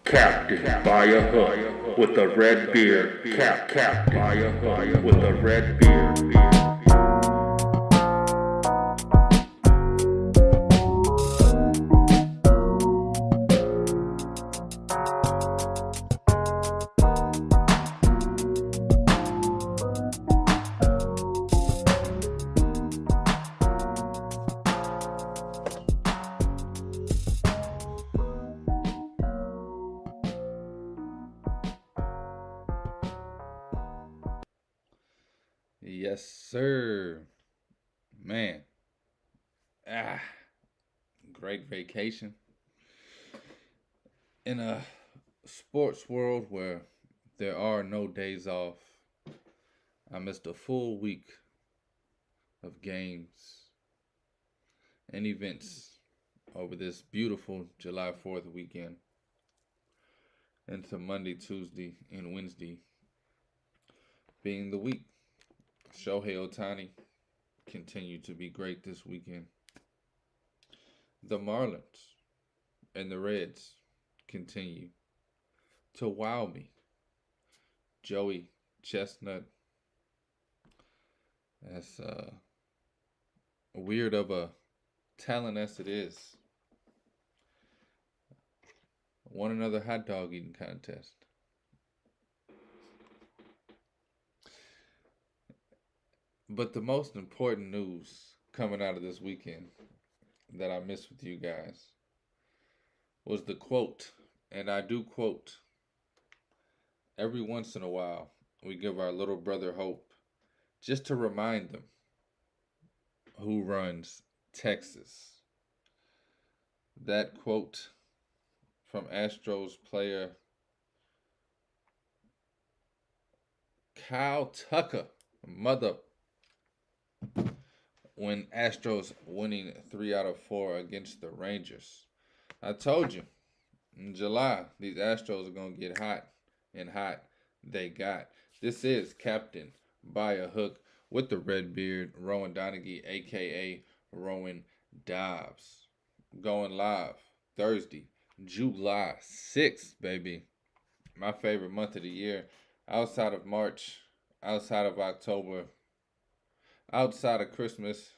Captain by a hook with a red beard. Captain by a hook with a red beard. Yes, sir. Man. Ah, great vacation. In a sports world where there are no days off, I missed a full week of games and events over this beautiful July 4th weekend into Monday, Tuesday, and Wednesday being the week. Shohei Ohtani continued to be great this weekend. The Marlins and the Reds continue to wow me. Joey Chestnut, as weird of a talent as it is, won another hot dog eating contest. But the most important news coming out of this weekend that I missed with you guys was the quote, and I do quote, every once in a while we give our little brother hope just to remind them who runs Texas. That quote from Astros player Kyle Tucker, mother, when Astros winning 3 out of 4 against the Rangers. I told you, in July, these Astros are going to get hot, and hot they got. This is Captain by a Hook with the red beard, Rowan Donaghy, a.k.a. Rowan Dobbs. Going live Thursday, July 6th, baby. My favorite month of the year. Outside of March, outside of October, outside of Christmas,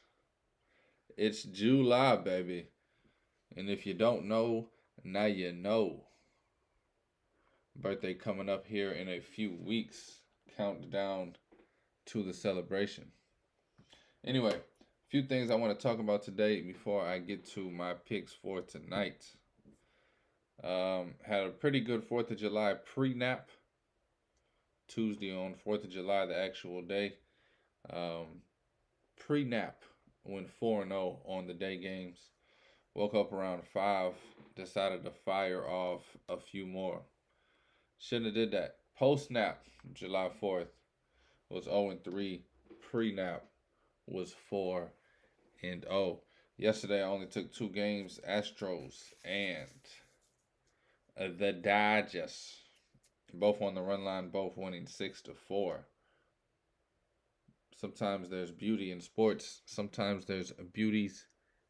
it's July, baby. And if you don't know, now you know. Birthday coming up here in a few weeks. Countdown to the celebration. Anyway, a few things I want to talk about today before I get to my picks for tonight. Had a pretty good 4th of July pre-nap. Tuesday on 4th of July, the actual day. Pre-nap went 4-0 on the day games. Woke up around 5, decided to fire off a few more. Shouldn't have did that. Post-nap, July 4th, was 0-3. Pre-nap was 4-0. Yesterday I only took 2 games, Astros and the Dodgers. Both on the run line, both winning 6-4. Sometimes there's beauty in sports. Sometimes there's beauties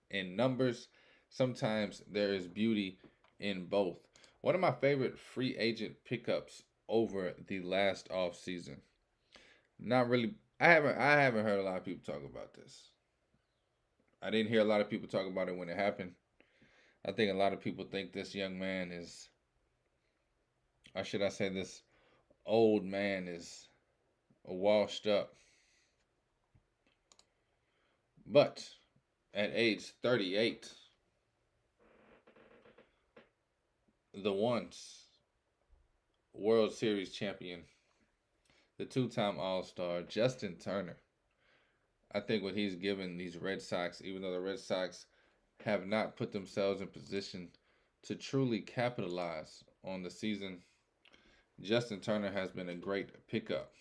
in numbers. Sometimes there is beauty in both. One of my favorite free agent pickups over the last off season. Not really. I haven't heard a lot of people talk about this. I didn't hear a lot of people talk about it when it happened. I think a lot of people think this young man is, or should I say this old man is washed up. But at age 38, the once World Series champion, the 2-time All-Star, Justin Turner, I think what he's given these Red Sox, even though the Red Sox have not put themselves in position to truly capitalize on the season, Justin Turner has been a great pickup.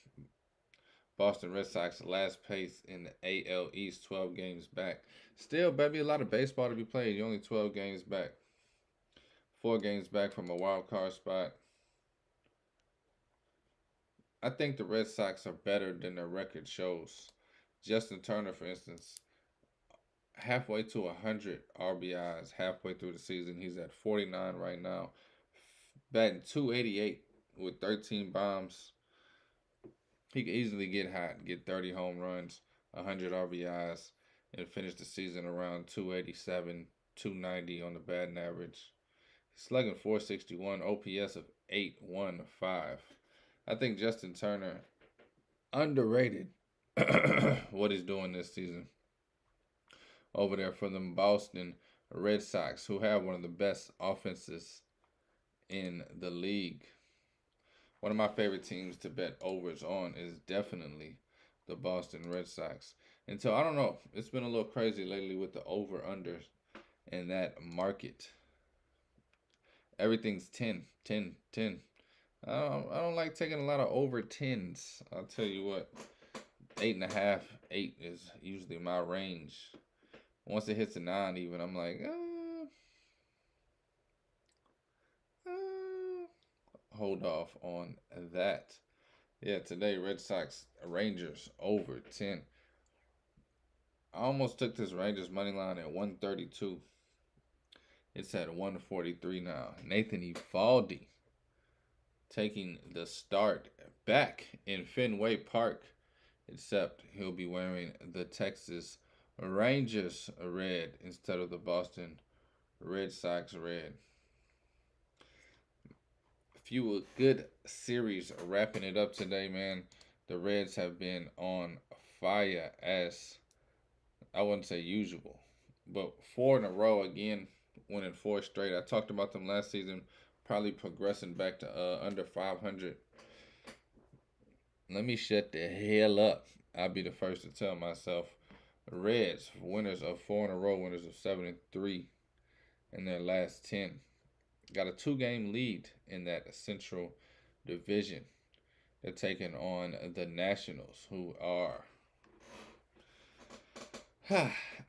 Boston Red Sox last place in the AL East, 12 games back. Still, baby, a lot of baseball to be played. You're only 12 games back. 4 games back from a wild card spot. I think the Red Sox are better than their record shows. Justin Turner, for instance, halfway to 100 RBIs halfway through the season. He's at 49 right now. batting 288 with 13 bombs. He could easily get hot, get 30 home runs, 100 RBIs, and finish the season around 287, 290 on the batting average. He's slugging 461, OPS of 815. I think Justin Turner underrated what he's doing this season over there for the Boston Red Sox, who have one of the best offenses in the league. One of my favorite teams to bet overs on is definitely the Boston Red Sox. And so I don't know, it's been a little crazy lately with the over-unders in that market. Everything's 10, 10, 10. I don't like taking a lot of over 10s. I'll tell you what, 8.5, 8 is usually my range. Once it hits a 9 even, I'm like, hold off on that. Yeah, today, Red Sox, Rangers, over 10. I almost took this Rangers money line at 132. It's at 143 now. Nathan Eovaldi taking the start back in Fenway Park, except he'll be wearing the Texas Rangers red instead of the Boston Red Sox red. A few good series wrapping it up today, man. The Reds have been on fire as, I wouldn't say usual, but 4 in a row again, winning 4 straight. I talked about them last season, probably progressing back to under 500. Let me shut the hell up. I'll be the first to tell myself. Reds, winners of 4 in a row, winners of 7 and 3 in their last 10. Got a 2-game lead in that Central Division. They're taking on the Nationals, who are...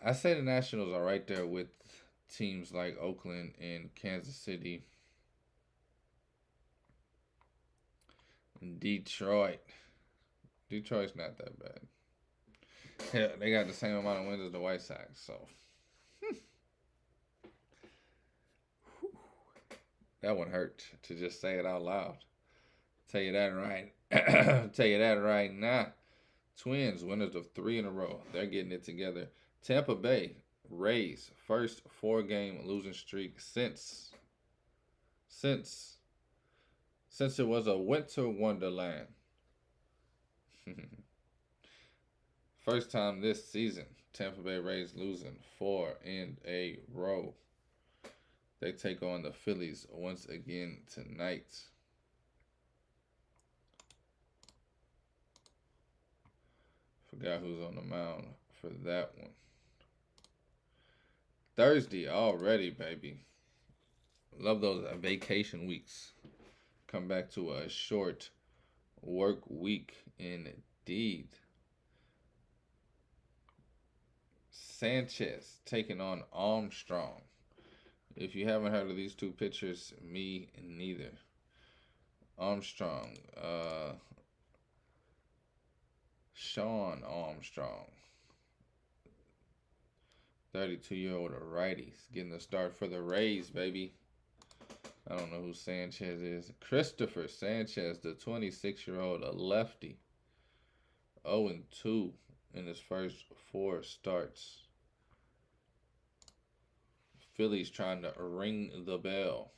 I say the Nationals are right there with teams like Oakland and Kansas City and Detroit. Detroit's not that bad. Yeah, they got the same amount of wins as the White Sox, so that one hurt to just say it out loud. Tell you that right. Tell you that right now. Twins, winners of 3 in a row. They're getting it together. Tampa Bay Rays, first 4-game losing streak since it was a winter wonderland. First time this season, Tampa Bay Rays losing 4 in a row. They take on the Phillies once again tonight. Forgot who's on the mound for that one. Thursday already, baby. Love those vacation weeks. Come back to a short work week indeed. Sanchez taking on Armstrong. If you haven't heard of these two pitchers, me neither. Armstrong, Shawn Armstrong, 32-year-old righty, getting the start for the Rays, baby. I don't know who Sanchez is. Christopher Sanchez, the 26-year-old lefty, 0-2 in his first 4 starts. Phillies trying to ring the bell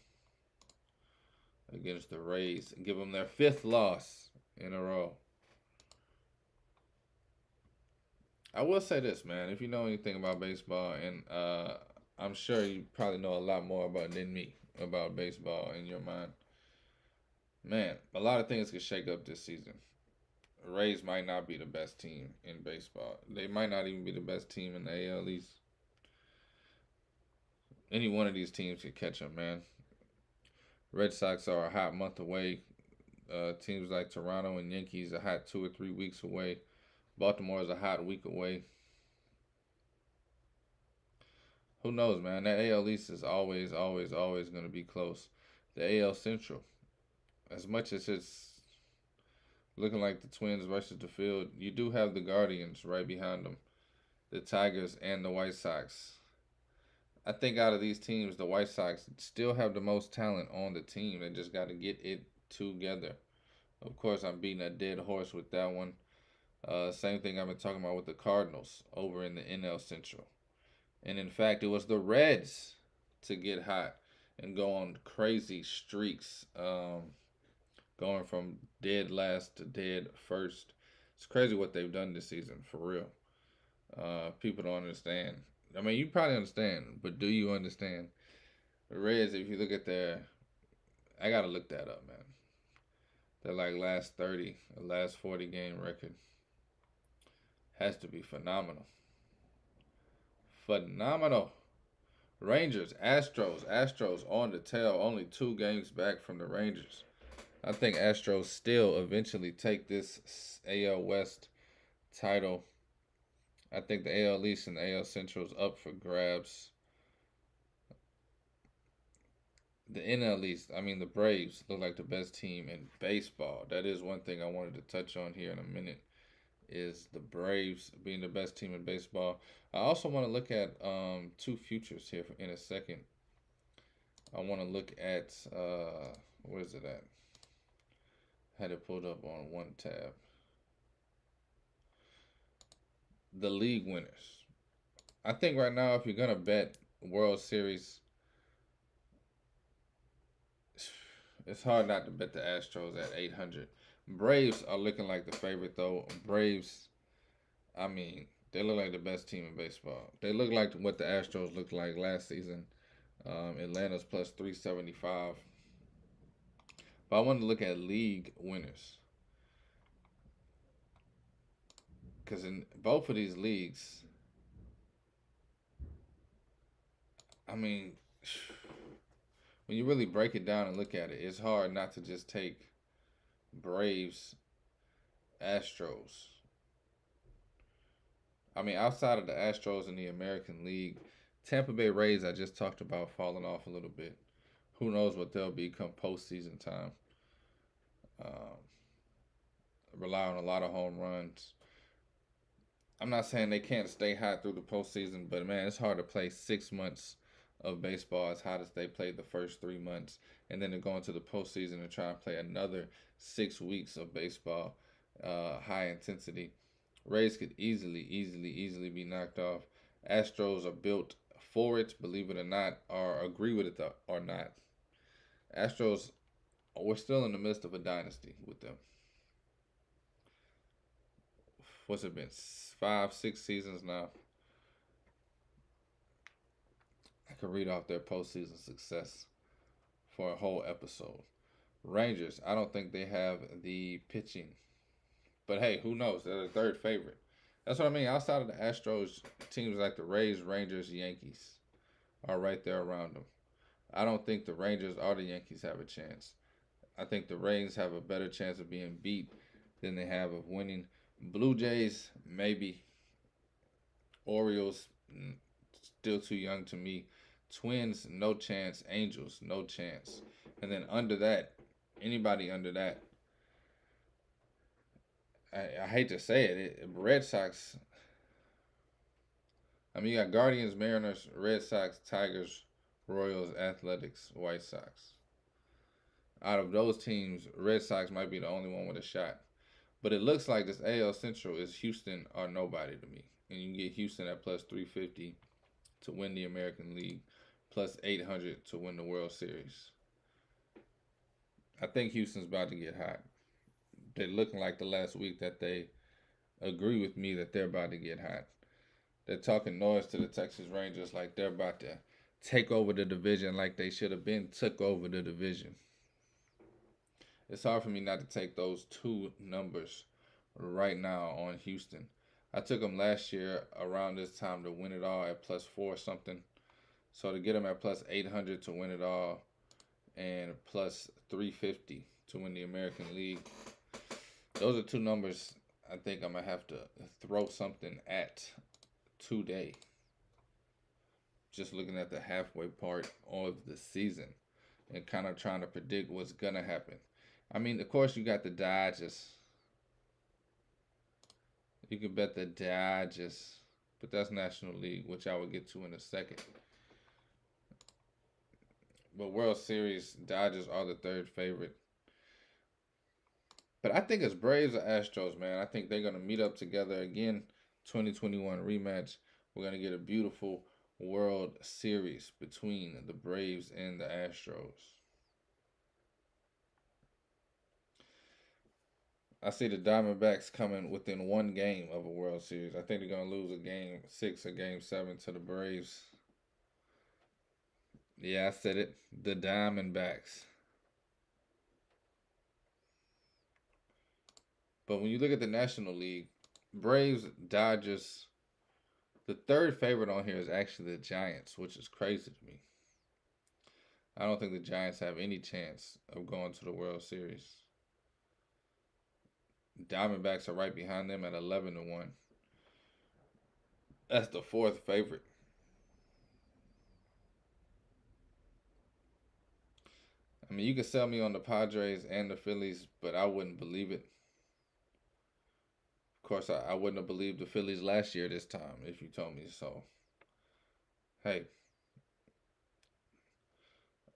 against the Rays and give them their 5th loss in a row. I will say this, man. If you know anything about baseball, and I'm sure you probably know a lot more than me about baseball in your mind. Man, a lot of things could shake up this season. The Rays might not be the best team in baseball. They might not even be the best team in the AL East. Any one of these teams could catch them, man. Red Sox are a hot month away. Teams like Toronto and Yankees are hot 2 or 3 weeks away. Baltimore is a hot week away. Who knows, man? That AL East is always going to be close. The AL Central, as much as it's looking like the Twins versus the field, you do have the Guardians right behind them. The Tigers and the White Sox I think out of these teams, the White Sox still have the most talent on the team. They just got to get it together. Of course, I'm beating a dead horse with that one. Same thing I've been talking about with the Cardinals over in the NL Central. And in fact, it was the Reds to get hot and go on crazy streaks, going from dead last to dead first. It's crazy what they've done this season, for real. People don't understand. I mean, you probably understand, but do you understand? The Reds, if you look at I gotta look that up, man. Their like last 30, or last 40 game record has to be phenomenal. Phenomenal. Rangers, Astros on the tail, only 2 games back from the Rangers. I think Astros still eventually take this AL West title. I think the AL East and the AL Central is up for grabs. The NL East, I mean the Braves look like the best team in baseball. That is one thing I wanted to touch on here in a minute, is the Braves being the best team in baseball. I also want to look at 2 futures here in a second. I want to look at, where is it at? I had it pulled up on one tab. The league winners. I think right now, if you're going to bet World Series, it's hard not to bet the Astros at 800. Braves are looking like the favorite, though. Braves, I mean, they look like the best team in baseball. They look like what the Astros looked like last season. Atlanta's plus 375. But I wanted to look at league winners, because in both of these leagues, I mean, when you really break it down and look at it, it's hard not to just take Braves, Astros. I mean, outside of the Astros in the American League, Tampa Bay Rays, I just talked about falling off a little bit. Who knows what they'll be come postseason time. Rely on a lot of home runs. I'm not saying they can't stay hot through the postseason, but man, it's hard to play 6 months of baseball as hot as they played the first 3 months, and then to go into the postseason and try and play another 6 weeks of baseball, high intensity. Rays could easily be knocked off. Astros are built for it, believe it or not, or agree with it or not. Astros, we're still in the midst of a dynasty with them. What's it been? 5-6 seasons now. I could read off their postseason success for a whole episode. Rangers, I don't think they have the pitching. But hey, who knows? They're the third favorite. That's what I mean. Outside of the Astros, teams like the Rays, Rangers, Yankees are right there around them. I don't think the Rangers or the Yankees have a chance. I think the Rays have a better chance of being beat than they have of winning. Blue Jays, maybe. Orioles, still too young to me. Twins, no chance. Angels, no chance. And then under that, anybody under that, I hate to say it, Red Sox. I mean, you got Guardians, Mariners, Red Sox, Tigers, Royals, Athletics, White Sox. Out of those teams, Red Sox might be the only one with a shot. But it looks like this AL Central is Houston or nobody to me. And you can get Houston at plus 350 to win the American League, plus 800 to win the World Series. I think Houston's about to get hot. They're looking like the last week that they agree with me that they're about to get hot. They're talking noise to the Texas Rangers like they're about to take over the division, like they should have been took over the division. It's hard for me not to take those 2 numbers right now on Houston. I took them last year around this time to win it all at plus 4 something. So to get them at plus 800 to win it all and plus 350 to win the American League, those are 2 numbers I think I'm going to have to throw something at today. Just looking at the halfway part of the season and kind of trying to predict what's going to happen. I mean, of course, you got the Dodgers. You can bet the Dodgers, but that's National League, which I will get to in a second. But World Series, Dodgers are the third favorite. But I think it's Braves or Astros, man. I think they're going to meet up together again. 2021 rematch. We're going to get a beautiful World Series between the Braves and the Astros. I see the Diamondbacks coming within one game of a World Series. I think they're going to lose a game 6 or game 7 to the Braves. Yeah, I said it. The Diamondbacks. But when you look at the National League, Braves, Dodgers, the third favorite on here is actually the Giants, which is crazy to me. I don't think the Giants have any chance of going to the World Series. Diamondbacks are right behind them at 11-1. That's the fourth favorite. I mean, you could sell me on the Padres and the Phillies, but I wouldn't believe it. Of course, I wouldn't have believed the Phillies last year this time if you told me so. Hey,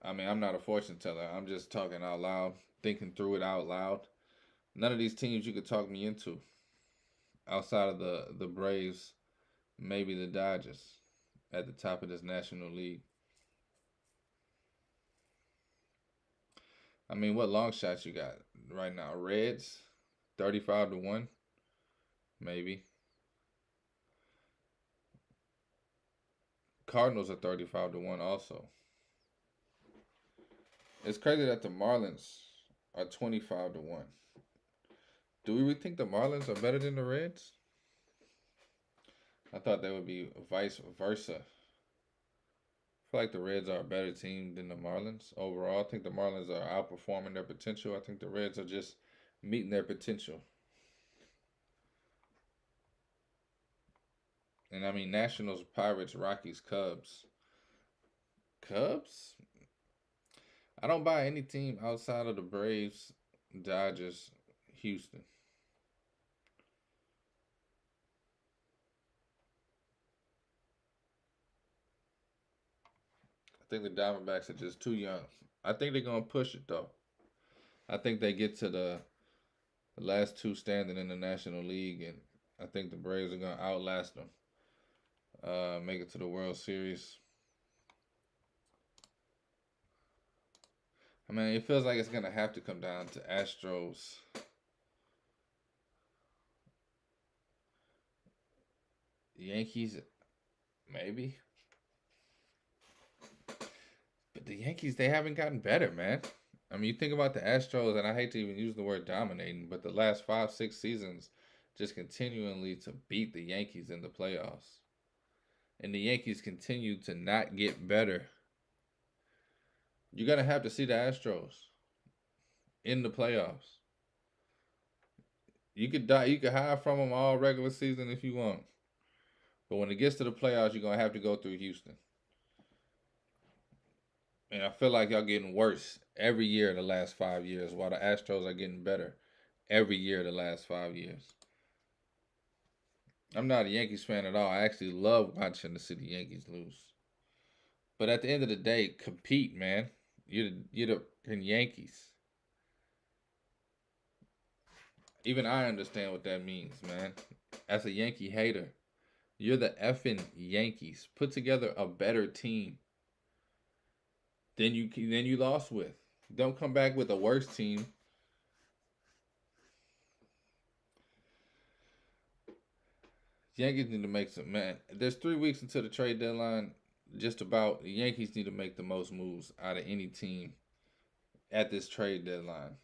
I mean, I'm not a fortune teller. I'm just talking out loud, thinking through it out loud. None of these teams you could talk me into outside of the Braves, maybe the Dodgers at the top of this National League. I mean, what long shots you got right now? Reds, 35-1, maybe. Cardinals are 35-1 also. It's crazy that the Marlins are 25-1. Do we really think the Marlins are better than the Reds? I thought they would be vice versa. I feel like the Reds are a better team than the Marlins overall. I think the Marlins are outperforming their potential. I think the Reds are just meeting their potential. And I mean, Nationals, Pirates, Rockies, Cubs. Cubs? I don't buy any team outside of the Braves, Dodgers, Houston. I think the Diamondbacks are just too young. I think they're going to push it, though. I think they get to the last two standing in the National League, and I think the Braves are going to outlast them. Make it to the World Series. I mean, it feels like it's going to have to come down to Astros. Yankees, maybe. But the Yankees, they haven't gotten better, man. I mean, you think about the Astros, and I hate to even use the word dominating, but the last 5, 6 seasons just continually to beat the Yankees in the playoffs. And the Yankees continue to not get better. You're going to have to see the Astros in the playoffs. You could hide from them all regular season if you want. But when it gets to the playoffs, you're going to have to go through Houston. And I feel like y'all getting worse every year the last 5 years, while the Astros are getting better every year the last 5 years. I'm not a Yankees fan at all. I actually love watching the City Yankees lose. But at the end of the day, compete, man. You're the Yankees. Even I understand what that means, man. As a Yankee hater, you're the effing Yankees. Put together a better team than you lost with. Don't come back with a worse team. Yankees need to make some, man. There's 3 weeks until the trade deadline. Just about the Yankees need to make the most moves out of any team at this trade deadline.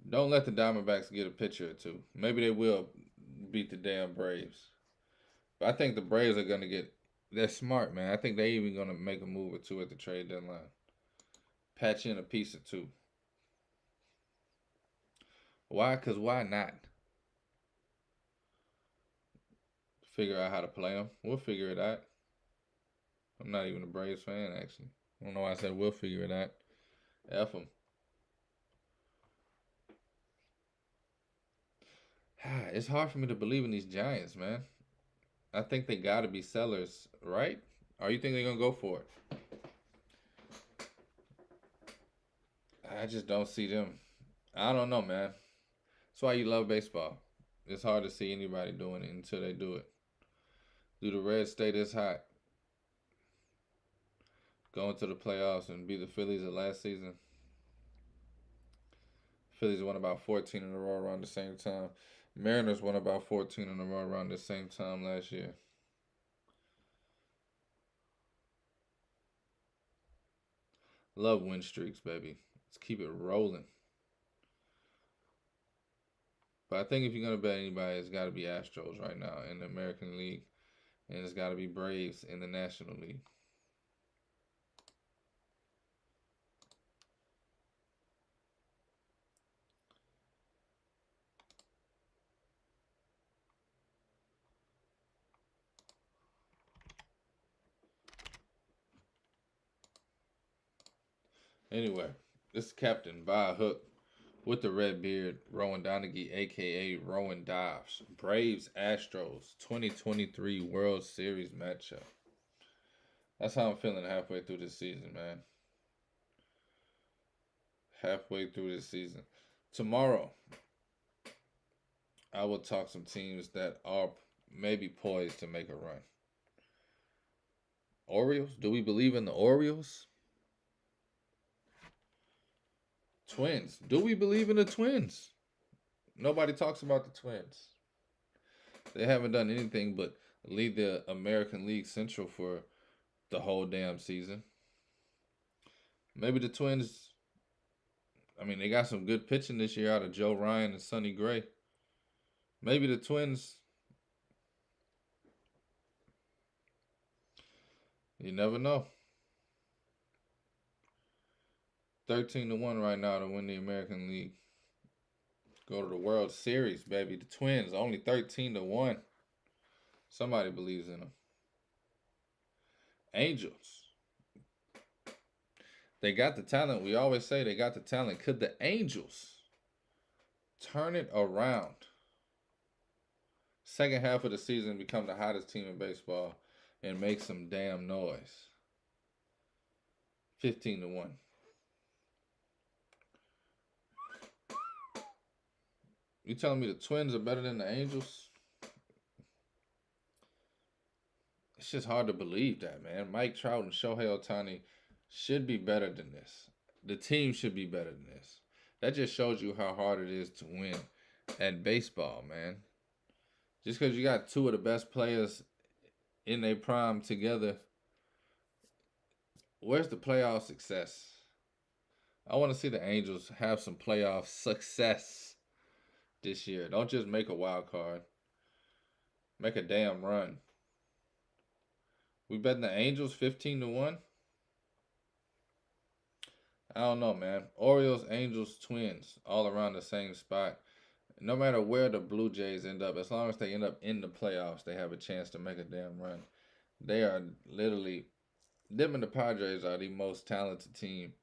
Don't let the Diamondbacks get a pitcher or two. Maybe they will beat the damn Braves. But I think the Braves are going to get. They're smart, man. I think they're even going to make a move or two at the trade deadline. Patch in a piece or two. Why? Because why not? Figure out how to play them. We'll figure it out. I'm not even a Braves fan, actually. I don't know why I said we'll figure it out. F them. It's hard for me to believe in these Giants, man. I think they got to be sellers, right? Or you think they're gonna go for it? I just don't see them. I don't know, man. That's why you love baseball. It's hard to see anybody doing it until they do it. Do the Reds stay this hot? Go into the playoffs and be the Phillies of last season? Phillies won about 14 in a row around the same time. Mariners won about 14 in a row around the same time last year. Love win streaks, baby. Let's keep it rolling. But I think if you're going to bet anybody, it's got to be Astros right now in the American League. And it's got to be Braves in the National League. Anyway, this is Captain by a hook with the red beard, Rowan Donaghy, a.k.a. Rowan Dives. Braves, Astros, 2023 World Series matchup. That's how I'm feeling halfway through this season, man. Halfway through this season. Tomorrow, I will talk some teams that are maybe poised to make a run. Orioles? Do we believe in the Orioles? Twins. Do we believe in the Twins? Nobody talks about the Twins. They haven't done anything but lead the American League Central for the whole damn season. Maybe the Twins, I mean, they got some good pitching this year out of Joe Ryan and Sonny Gray. Maybe the Twins, you never know. 13-1 right now to win the American League. Go to the World Series, baby. The Twins only 13-1. Somebody believes in them. Angels. They got the talent. We always say they got the talent. Could the Angels turn it around? Second half of the season, become the hottest team in baseball and make some damn noise. 15-1. You telling me the Twins are better than the Angels? It's just hard to believe that, man. Mike Trout and Shohei Ohtani should be better than this. The team should be better than this. That just shows you how hard it is to win at baseball, man. Just because you got two of the best players in their prime together, where's the playoff success? I want to see the Angels have some playoff success this year. Don't just make a wild card. Make a damn run. We betting the Angels 15-1? I don't know, man. Orioles, Angels, Twins, all around the same spot. No matter where the Blue Jays end up, as long as they end up in the playoffs, they have a chance to make a damn run. They are literally, them and the Padres are the most talented team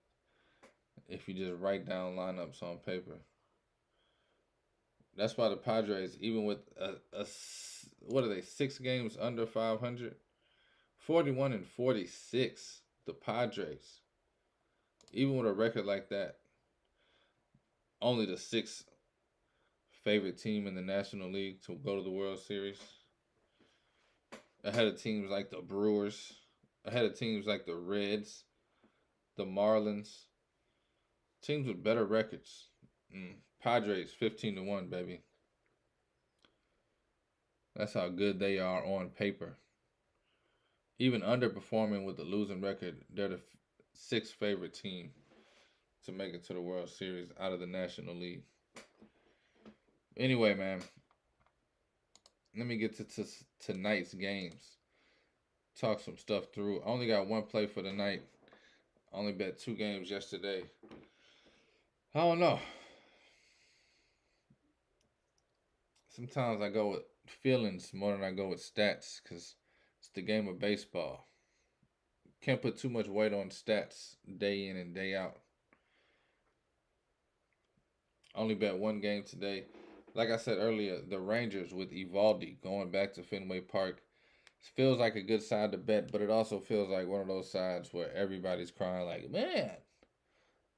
if you just write down lineups on paper. That's why the Padres, even with what are they, 6 games under 500? 41-46, the Padres. Even with a record like that, only the 6th favorite team in the National League to go to the World Series. Ahead of teams like the Brewers, ahead of teams like the Reds, the Marlins. Teams with better records. Padres 15-1, baby. That's how good they are on paper. Even underperforming with the losing record, they're the 6th favorite team to make it to the World Series out of the National League. Anyway, man, let me get to tonight's games. Talk some stuff through. I only got one play for the night. Only bet 2 games yesterday. I don't know. Sometimes I go with feelings more than I go with stats because it's the game of baseball. Can't put too much weight on stats day in and day out. Only bet 1 game today. Like I said earlier, the Rangers with Eovaldi going back to Fenway Park. feels like a good side to bet, but it also feels like one of those sides where everybody's crying like, man,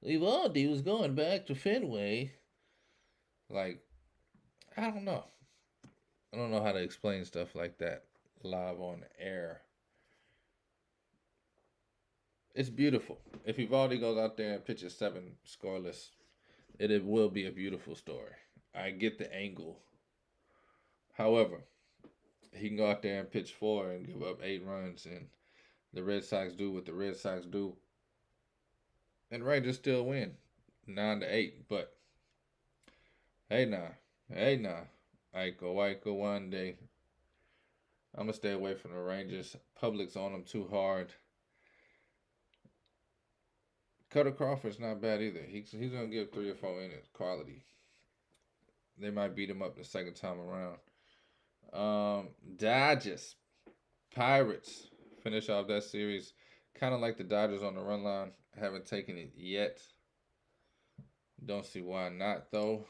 Evaldi was going back to Fenway. Like, I don't know. I don't know how to explain stuff like that live on air. It's beautiful. If Evaldi goes out there and pitches 7 scoreless, it will be a beautiful story. I get the angle. However, he can go out there and pitch 4 and give up 8 runs, and the Red Sox do what the Red Sox do, and Rangers still win 9-8. But hey now, Aiko one day. I'm gonna stay away from the Rangers. Public's on them too hard. Cutter Crawford's not bad either. He's gonna give 3 or 4 innings, quality. They might beat him up the second time around. Dodgers, Pirates finish off that series. Kind of like the Dodgers on the run line. Haven't taken it yet. Don't see why not though.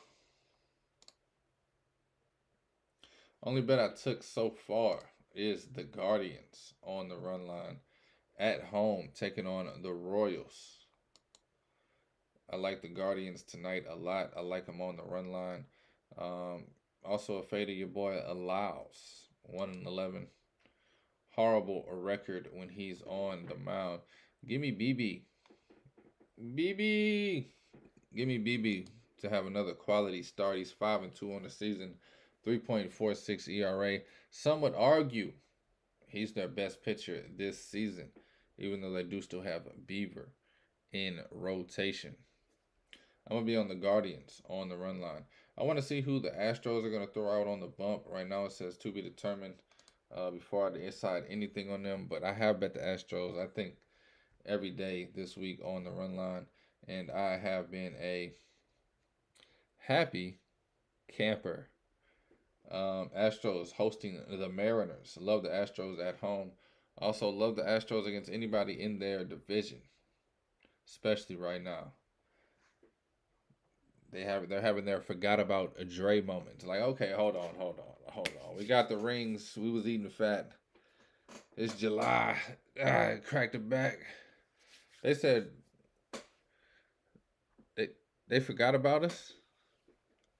Only bet I took so far is the Guardians on the run line at home taking on the Royals. I like the Guardians tonight a lot. I like them on the run line. Also a fade of your boy allows 1-11. Horrible record when he's on the mound. Give me BB. BB. Give me BB to have another quality start. He's 5-2 on the season. 3.46 ERA. Some would argue he's their best pitcher this season, even though they do still have Beaver in rotation. I'm going to be on the Guardians on the run line. I want to see who the Astros are going to throw out on the bump. Right now it says to be determined before I decide anything on them. But I have bet the Astros, I think, every day this week on the run line. And I have been a happy camper. Astros hosting the Mariners. Love the Astros at home. Also love the Astros against anybody in their division, especially right now. They're having their forgot about a Dre moment. Like, okay, hold on. We got the rings. We was eating fat. It's July. Cracked it back. They said they forgot about us.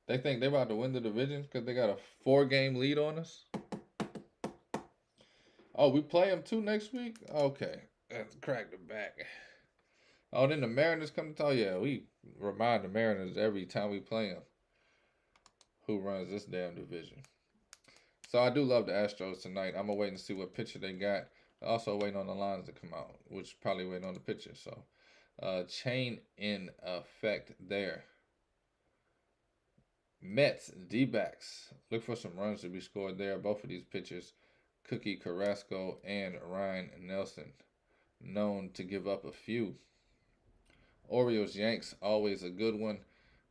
They think they're about to win the division because they got a 4-game lead on us. Oh, we play them too next week? Okay. That's cracked it back. Oh, then the Mariners come to tell you. Yeah, we remind the Mariners every time we play them who runs this damn division. So I do love the Astros tonight. I'm going to wait and see what pitcher they got. Also waiting on the lines to come out, which probably waiting on the pitcher. So chain in effect there. Mets, D-backs. Look for some runs to be scored there. Both of these pitchers, Cookie Carrasco and Ryan Nelson, known to give up a few. Orioles, Yanks, always a good one.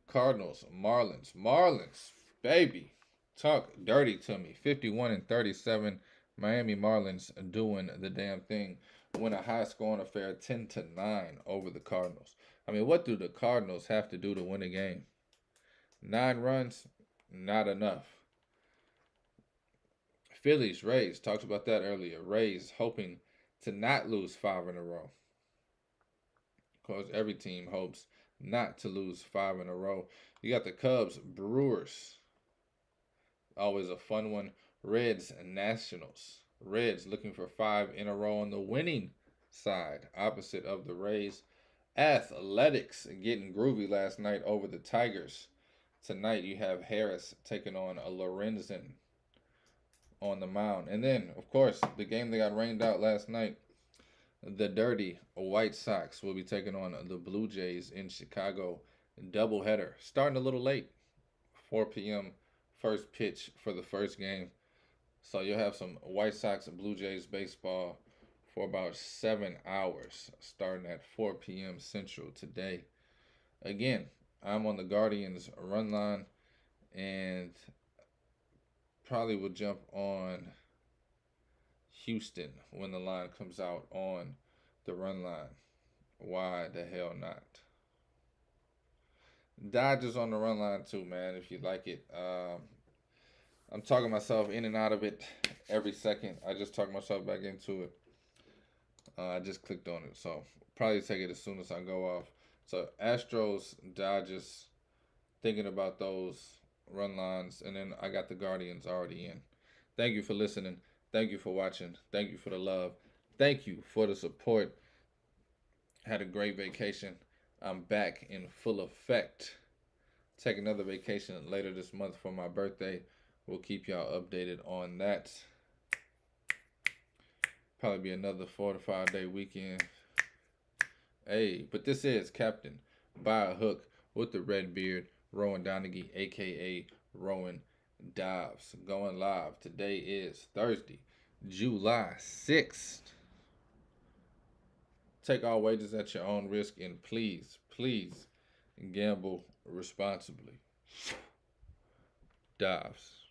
Cardinals, Marlins. Marlins, baby. Talk dirty to me. 51-37. Miami Marlins doing the damn thing. Win a high-scoring affair 10-9 over the Cardinals. I mean, what do the Cardinals have to do to win a game? 9 runs, not enough. Phillies, Rays, talked about that earlier. Rays hoping to not lose 5 in a row. Of course, every team hopes not to lose 5 in a row. You got the Cubs, Brewers. Always a fun one. Reds, Nationals. Reds looking for 5 in a row on the winning side, opposite of the Rays. Athletics getting groovy last night over the Tigers. Tonight you have Harris taking on a Lorenzen on the mound. And then, of course, the game that got rained out last night, the dirty White Sox will be taking on the Blue Jays in Chicago. Doubleheader. Starting a little late. 4 p.m. first pitch for the first game. So you'll have some White Sox and Blue Jays baseball for about 7 hours, starting at 4 p.m. Central today. Again, I'm on the Guardians run line and probably will jump on Houston when the line comes out on the run line. Why the hell not? Dodgers on the run line too, man, if you like it. I'm talking myself in and out of it every second. I just talk myself back into it. I just clicked on it, so probably take it as soon as I go off. So Astros, Dodgers, thinking about those run lines, and then I got the Guardians already in. Thank you for listening. Thank you for watching. Thank you for the love. Thank you for the support. Had a great vacation. I'm back in full effect. Take another vacation later this month for my birthday. We'll keep y'all updated on that. Probably be another 4 to 5 day weekend. Hey, but this is Captain by a Hook with the red beard, Rowan Donaghy, aka Rowan Dives, going live. Today is Thursday, July 6th. Take all wagers at your own risk, and please, please gamble responsibly. Dives.